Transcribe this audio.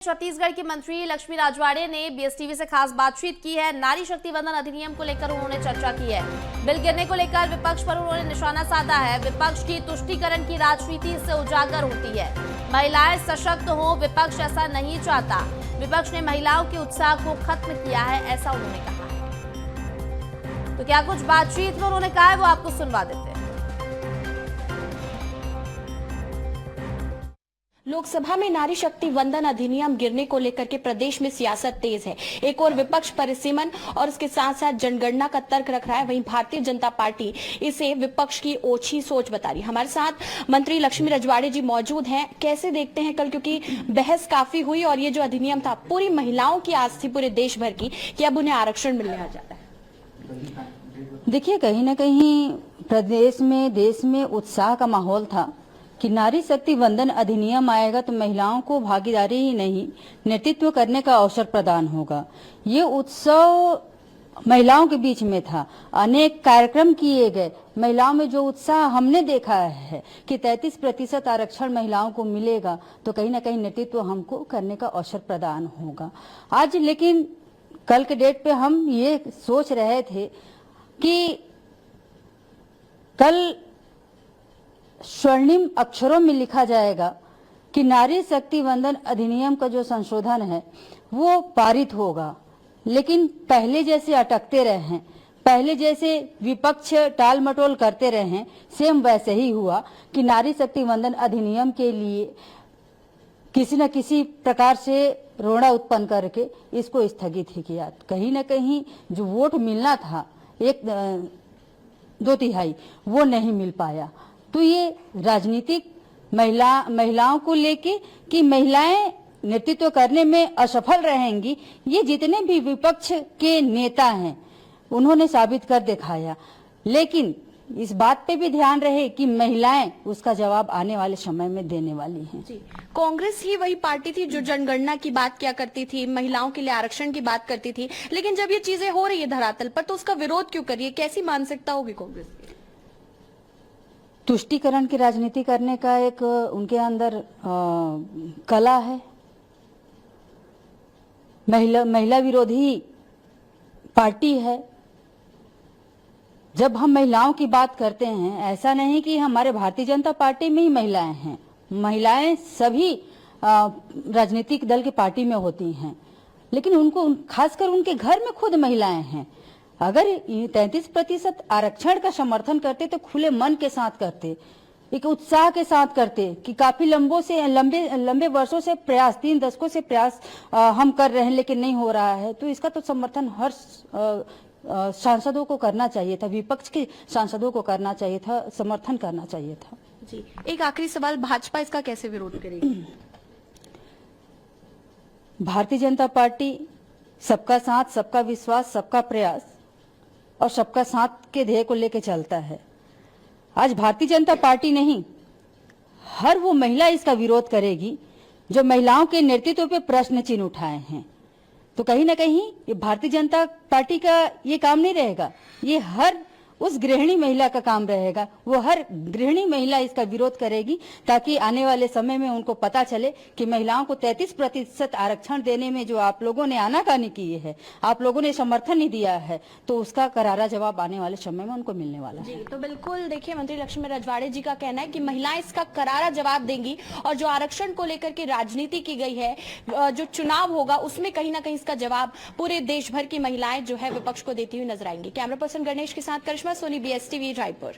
छत्तीसगढ़ की मंत्री लक्ष्मी राजवाड़े ने बीएसटीवी से खास बातचीत की है। नारी शक्ति वंदन अधिनियम को लेकर उन्होंने चर्चा की है। बिल गिरने को लेकर विपक्ष पर उन्होंने निशाना साधा है। विपक्ष की तुष्टीकरण की राजनीति से उजागर होती है। महिलाएं सशक्त हो, विपक्ष ऐसा नहीं चाहता। विपक्ष ने महिलाओं के उत्साह को खत्म किया है, ऐसा उन्होंने कहा है। तो क्या कुछ बातचीत में उन्होंने कहा है, वो आपको सुनवा देते हैं। लोकसभा में नारी शक्ति वंदन अधिनियम गिरने को लेकर के प्रदेश में सियासत तेज है। एक और विपक्ष परिसीमन और इसके साथ साथ जनगणना का तर्क रख रहा है, वहीं भारतीय जनता पार्टी इसे विपक्ष की ओछी सोच बता रही है। हमारे साथ मंत्री लक्ष्मी राजवाड़े जी मौजूद हैं। कैसे देखते हैं कल, क्योंकि बहस काफी हुई और ये जो अधिनियम था पूरी महिलाओं की आज थी पूरे देश भर की कि अब उन्हें आरक्षण मिलने आ जाता है। देखिए, कहीं ना कहीं प्रदेश में देश में उत्साह का माहौल था कि नारी शक्ति वंदन अधिनियम आएगा तो महिलाओं को भागीदारी ही नहीं, नेतृत्व करने का अवसर प्रदान होगा। ये उत्सव महिलाओं के बीच में था, अनेक कार्यक्रम किए गए। महिलाओं में जो उत्साह हमने देखा है कि 33% आरक्षण महिलाओं को मिलेगा तो कहीं ना कहीं नेतृत्व हमको करने का अवसर प्रदान होगा। आज लेकिन कल के डेट पे हम ये सोच रहे थे कि कल स्वर्णिम अक्षरों में लिखा जाएगा कि नारी शक्ति वंदन अधिनियम का जो संशोधन है वो पारित होगा, लेकिन पहले जैसे अटकते रहे हैं, पहले जैसे विपक्ष टाल मटोल करते रहे हैं, सेम वैसे ही हुआ कि नारी शक्ति वंदन अधिनियम के लिए किसी न किसी प्रकार से रोड़ा उत्पन्न करके इसको स्थगित ही किया। कहीं ना कहीं जो वोट मिलना था 1/2 वो नहीं मिल पाया। तो ये राजनीतिक महिलाओं को लेके कि महिलाएं नेतृत्व करने में असफल रहेंगी, ये जितने भी विपक्ष के नेता हैं उन्होंने साबित कर दिखाया। लेकिन इस बात पे भी ध्यान रहे कि महिलाएं उसका जवाब आने वाले समय में देने वाली हैं। जी, कांग्रेस ही वही पार्टी थी जो जनगणना की बात किया करती थी, महिलाओं के लिए आरक्षण की बात करती थी, लेकिन जब ये चीजें हो रही है धरातल पर तो उसका विरोध क्यों कर रही है? कैसी मानसिकता होगी कांग्रेस की? तुष्टीकरण की राजनीति करने का एक उनके अंदर कला है। महिला विरोधी पार्टी है। जब हम महिलाओं की बात करते हैं, ऐसा नहीं कि हमारे भारतीय जनता पार्टी में ही महिलाएं हैं। महिलाएं सभी राजनीतिक दल की पार्टी में होती हैं, लेकिन उनको खासकर उनके घर में खुद महिलाएं हैं। अगर 33% आरक्षण का समर्थन करते तो खुले मन के साथ करते, एक उत्साह के साथ करते कि काफी लंबे वर्षों से प्रयास, 3 दशकों से प्रयास हम कर रहे हैं लेकिन नहीं हो रहा है, तो इसका तो समर्थन हर सांसदों को करना चाहिए था, विपक्ष के सांसदों को करना चाहिए था, समर्थन करना चाहिए था। जी, एक आखिरी सवाल, भाजपा इसका कैसे विरोध करेगी? भारतीय जनता पार्टी सबका साथ, सबका विश्वास, सबका प्रयास और सबका साथ के ध्येय को लेकर चलता है। आज भारतीय जनता पार्टी नहीं, हर वो महिला इसका विरोध करेगी जो महिलाओं के नेतृत्व पे प्रश्न चिन्ह उठाए हैं। तो कहीं ना कहीं ये भारतीय जनता पार्टी का ये काम नहीं रहेगा, ये हर उस गृहिणी महिला का काम रहेगा। वो हर गृहिणी महिला इसका विरोध करेगी ताकि आने वाले समय में उनको पता चले कि महिलाओं को 33% आरक्षण देने में जो आप लोगों ने आनाकानी की है, आप लोगों ने समर्थन नहीं दिया है, तो उसका करारा जवाब आने वाले समय में उनको मिलने वाला है। जी, तो बिल्कुल देखिए, मंत्री लक्ष्मी राजवाड़े जी का कहना है कि महिलाएं इसका करारा जवाब देंगी और जो आरक्षण को लेकर के राजनीति की गई है, जो चुनाव होगा उसमें कहीं ना कहीं इसका जवाब पूरे देश भर की महिलाएं जो है विपक्ष को देती हुई नजर आएंगी। कैमरा पर्सन गणेश के साथ करिश्मा सोनी, बीएसटीवी रायपुर।